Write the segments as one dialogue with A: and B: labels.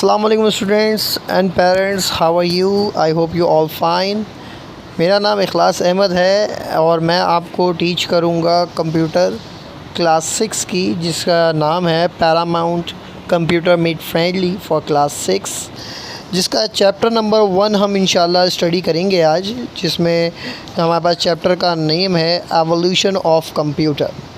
A: अस्सलाम वालेकुम students and parents, how are you? I hope you all fine. मेरा नाम इखलास अहमद है और मैं आपको टीच करूँगा कंप्यूटर क्लास 6 की, जिसका नाम है Paramount computer made friendly for class 6, जिसका चैप्टर नंबर 1 हम इंशाल्लाह स्टडी करेंगे आज, जिसमें हमारे पास चैप्टर का नेम है एवोल्यूशन ऑफ कंप्यूटर।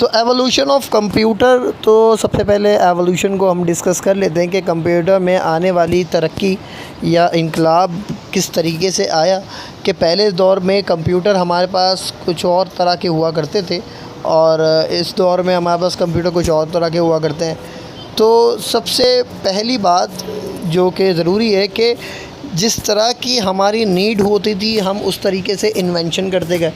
A: तो एवोल्यूशन ऑफ कंप्यूटर, तो सबसे पहले एवोल्यूशन को हम डिस्कस कर लेते हैं कि कंप्यूटर में आने वाली तरक्की या इनकलाब किस तरीके से आया। कि पहले दौर में कंप्यूटर हमारे पास कुछ और तरह के हुआ करते थे और इस दौर में हमारे पास कंप्यूटर कुछ और तरह के हुआ करते हैं। तो सबसे पहली बात जो कि ज़रूरी है कि जिस तरह की हमारी नीड होती थी हम उस तरीके से इन्वेंशन करते गए।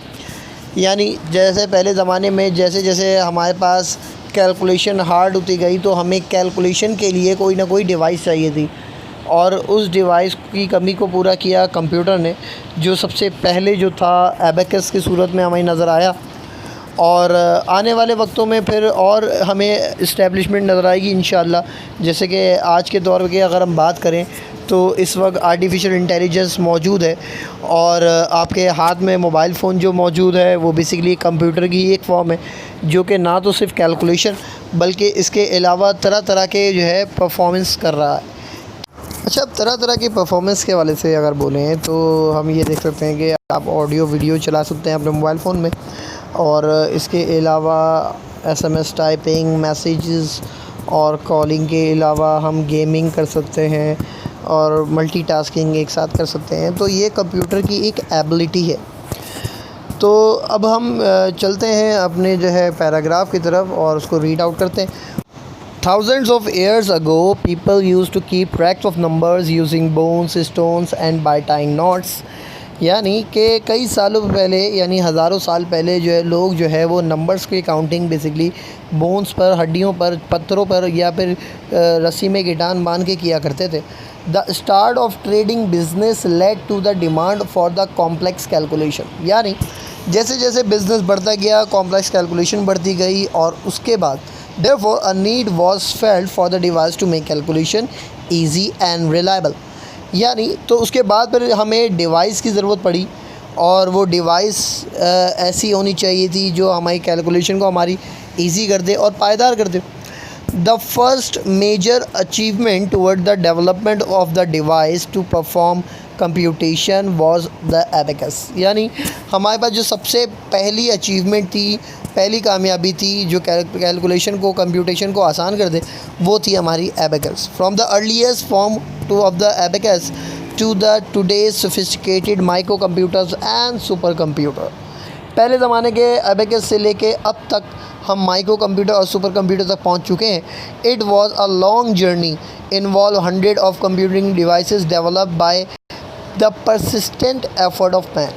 A: यानी जैसे पहले ज़माने में जैसे जैसे हमारे पास कैलकुलेशन हार्ड होती गई तो हमें कैलकुलेशन के लिए कोई ना कोई डिवाइस चाहिए थी, और उस डिवाइस की कमी को पूरा किया कंप्यूटर ने, जो सबसे पहले जो था एबेकस की सूरत में हमें नज़र आया। और आने वाले वक्तों में फिर और हमें इस्टेब्लिशमेंट नज़र आएगी इंशाअल्लाह। जैसे कि आज के दौर की अगर हम बात करें तो इस वक्त आर्टिफिशियल इंटेलिजेंस मौजूद है और आपके हाथ में मोबाइल फ़ोन जो मौजूद है वो बेसिकली कंप्यूटर की एक फ़ॉर्म है, जो कि ना तो सिर्फ कैलकुलेशन बल्कि इसके अलावा तरह तरह के जो है परफॉर्मेंस कर रहा है। अच्छा, अब तरह तरह की परफॉर्मेंस के वाले से अगर बोलें तो हम ये देख सकते हैं कि आप ऑडियो वीडियो चला सकते हैं अपने मोबाइल फ़ोन में, और इसके अलावा SMS टाइपिंग, मैसेजेस और कॉलिंग के अलावा हम गेमिंग कर सकते हैं और मल्टीटास्किंग एक साथ कर सकते हैं। तो ये कंप्यूटर की एक एबिलिटी है। तो अब हम चलते हैं अपने जो है पैराग्राफ की तरफ और उसको रीड आउट करते हैं। Thousands of years ago, people used to keep tracks of numbers using bones, stones and by tying knots। यानी कि कई सालों पहले, यानी हज़ारों साल पहले जो है लोग जो है वो नंबर्स की काउंटिंग बेसिकली बोन्स पर, हड्डियों पर, पत्थरों पर या फिर रस्सी में गिटान बांध के किया करते थे। The start of trading business led to the demand for the complex calculation. यानी जैसे जैसे बिज़नेस बढ़ता गया कॉम्प्लेक्स कैलकुलेशन बढ़ती गई और उसके बाद therefore a need was felt for the device to make calculation easy and reliable। यानी तो उसके बाद फिर हमें डिवाइस की ज़रूरत पड़ी और वो डिवाइस ऐसी होनी चाहिए थी जो हमारी कैलकुलेशन को हमारी इजी कर दे और पायदार कर दे। The first major achievement toward the development of the device to perform computation was the abacus. यानी हमारे पास जो सबसे पहली अचीवमेंट थी, पहली कामयाबी थी जो कैलकुलेशन को, कंप्यूटेशन को आसान कर दे, वो थी हमारी abacus. From the earliest form to of the abacus to the today's sophisticated micro computers and super computer. पहले ज़माने के एबेकस से लेके अब तक हम माइक्रो कंप्यूटर और सुपर कंप्यूटर तक पहुंच चुके हैं। It was a long journey involve hundred of computing devices developed by the persistent effort of man.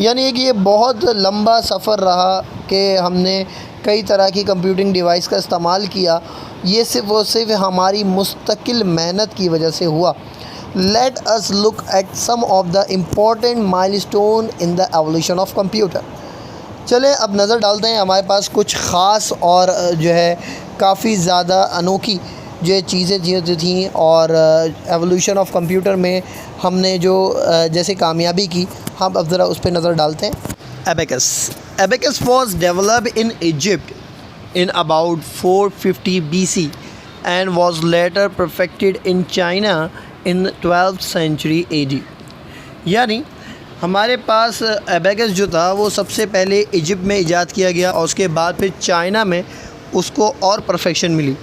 A: यानी कि ये बहुत लंबा सफ़र रहा कि हमने कई तरह की कंप्यूटिंग डिवाइस का इस्तेमाल किया। ये सिर्फ़ और सिर्फ हमारी मुस्तकिल मेहनत की वजह से हुआ। Let us look at some of the important milestone in the evolution of computer. चलें अब नज़र डालते हैं हमारे पास कुछ ख़ास और जो है काफ़ी ज़्यादा अनोखी जो चीज़ें जो थी और एवोल्यूशन ऑफ कंप्यूटर में हमने जो जैसे कामयाबी की, हम अब ज़रा उस पर नज़र डालते हैं। Abacus was developed in Egypt in about 450 BC and was later perfected in China in 12th century AD। यानी हमारे पास एबेकस जो था वो सबसे पहले इजिप्ट में इजाद किया गया और उसके बाद फिर चाइना में उसको और परफेक्शन मिली।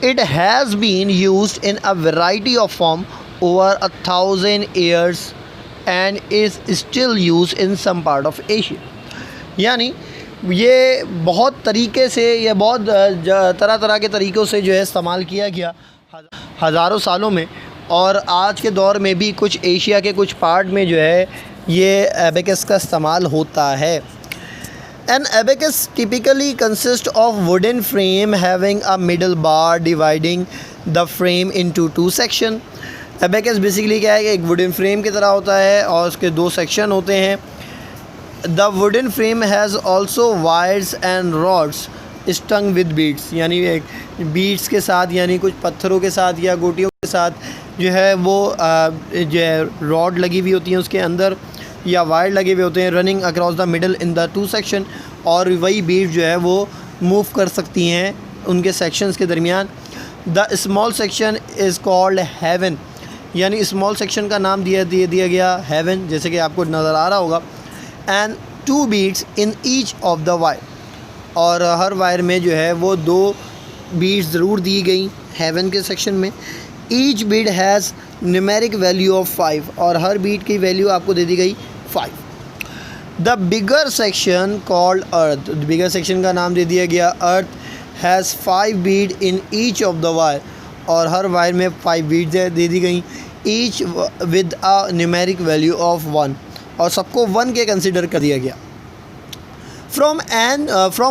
A: It has been used in a variety of form over 1000 years and is still used in some part of Asia। यानी ये बहुत तरीके से, ये बहुत तरह तरह के तरीक़ों से जो है इस्तेमाल किया गया हज़ारों सालों में, और आज के दौर में भी कुछ एशिया के कुछ पार्ट में जो है ये एबेकस का इस्तेमाल होता है। An abacus typically consists of wooden frame having a middle bar dividing the frame into two section। abacus basically क्या है कि एक वुडन फ्रेम की तरह होता है और उसके दो सेक्शन होते हैं। The wooden frame has also wires and rods stung with beads, यानी बीड्स के साथ, यानी कुछ पत्थरों के साथ या गोटियों के साथ जो है वो जो है रॉड लगी हुई होती है उसके अंदर, या वायर लगे हुए होते हैं running across the middle in the two section, और वही बीड जो है वो मूव कर सकती हैं उनके सेक्शंस के दरमियान। The small section is called heaven, यानी स्मॉल सेक्शन का नाम दिया गया हेवन, जैसे कि आपको नज़र आ रहा होगा। And 2 beads in each of the wire, और हर वायर में जो है वो 2 बीड्स ज़रूर दी गई हेवन के सेक्शन में। Each Beed has numeric value of 5, और हर बीड की वैल्यू आपको दे दी गई 5। The bigger section called earth, bigger section का नाम दे दिया गया earth, has 5 bead in each of the wire, और हर वायर में 5 बीड दे दी गई, each with a numeric value of 1, और सबको 1 के कंसिडर कर दिया गया। From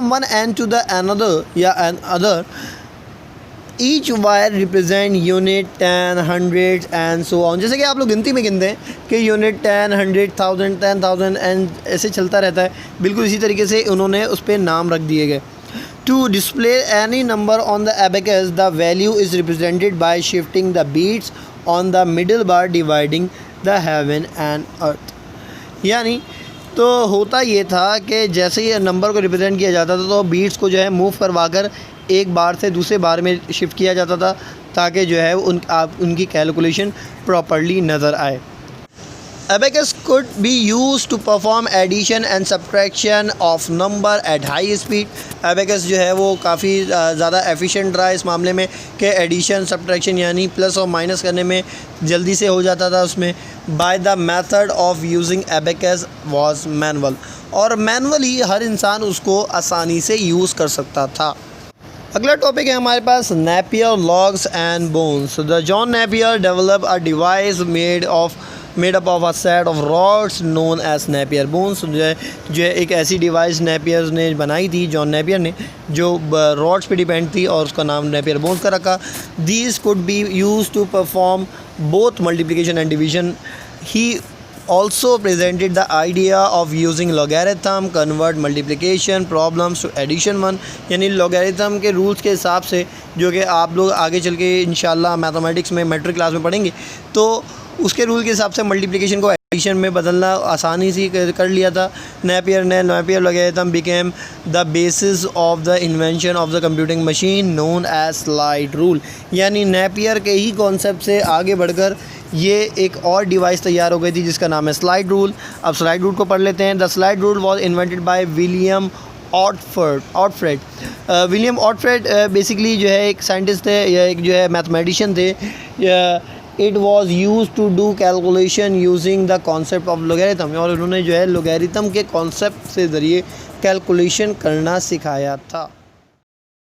A: one end to the another या other, each wire represent unit 10, 100 and so on. जैसे कि आप लोग गिनती में गिनते हैं कि यूनिट 10, 100, 1000, 10,000 एंड ऐसे चलता रहता है, बिल्कुल इसी तरीके से उन्होंने उस पर नाम रख दिए गए। To display any number on the abacus, the value is represented by shifting the beads on the middle bar dividing the heaven and earth. यानी तो होता ये था कि जैसे ही नंबर को रिप्रेजेंट किया जाता था तो बीट्स को जो है मूव करवा कर एक बार से दूसरे बार में शिफ्ट किया जाता था, ताकि जो है उनकी कैलकुलेशन प्रॉपर्ली नज़र आए। Abacus could be used to perform addition and subtraction of number at high speed। Abacus जो है वो काफ़ी ज़्यादा एफिशिएंट रहा इस मामले में कि एडिशन सब्ट्रैक्शन यानी प्लस और माइनस करने में जल्दी से हो जाता था उसमें। By the method of using Abacus was manual, और मैनुअली हर इंसान उसको आसानी से यूज़ कर सकता था। अगला टॉपिक है हमारे पास Napier logs and bones. The John Napier develop a device made up of a set of rods known as Napier bones. जो है एक ऐसी डिवाइस नेपियर ने बनाई थी, जॉन नेपियर ने, जो रॉड्स पे डिपेंड थी और उसका नाम नेपियर बोन्स का रखा। These could be use to perform both multiplication and division. He also presented the idea of using logarithm convert multiplication problems to addition 1, यानी logarithm के रूल्स के हिसाब से, जो कि आप लोग आगे चल के इंशाल्लाह मैथमेटिक्स में मैट्रिक क्लास में पढ़ेंगे, तो उसके रूल के हिसाब से मल्टीप्लिकेशन को एडिशन में बदलना आसानी से कर लिया था। Napier logarithm became the basis of the invention of the computing machine known as slide rule। यानी नेपियर के ही कॉन्सेप्ट से आगे बढ़कर ये एक और डिवाइस तैयार हो गई थी जिसका नाम है स्लाइड रूल। अब स्लाइड रूल को पढ़ लेते हैं। The slide rule was invented by William Oughtred. William Oughtred basically जो है एक साइंटिस्ट थे या एक जो है मैथमेटिशियन थे। It was use to do calculation using the concept of logarithm, और उन्होंने जो है लोगैरिथम के कॉन्सेप्ट से ज़रिए कैलकुलेशन करना सिखाया था।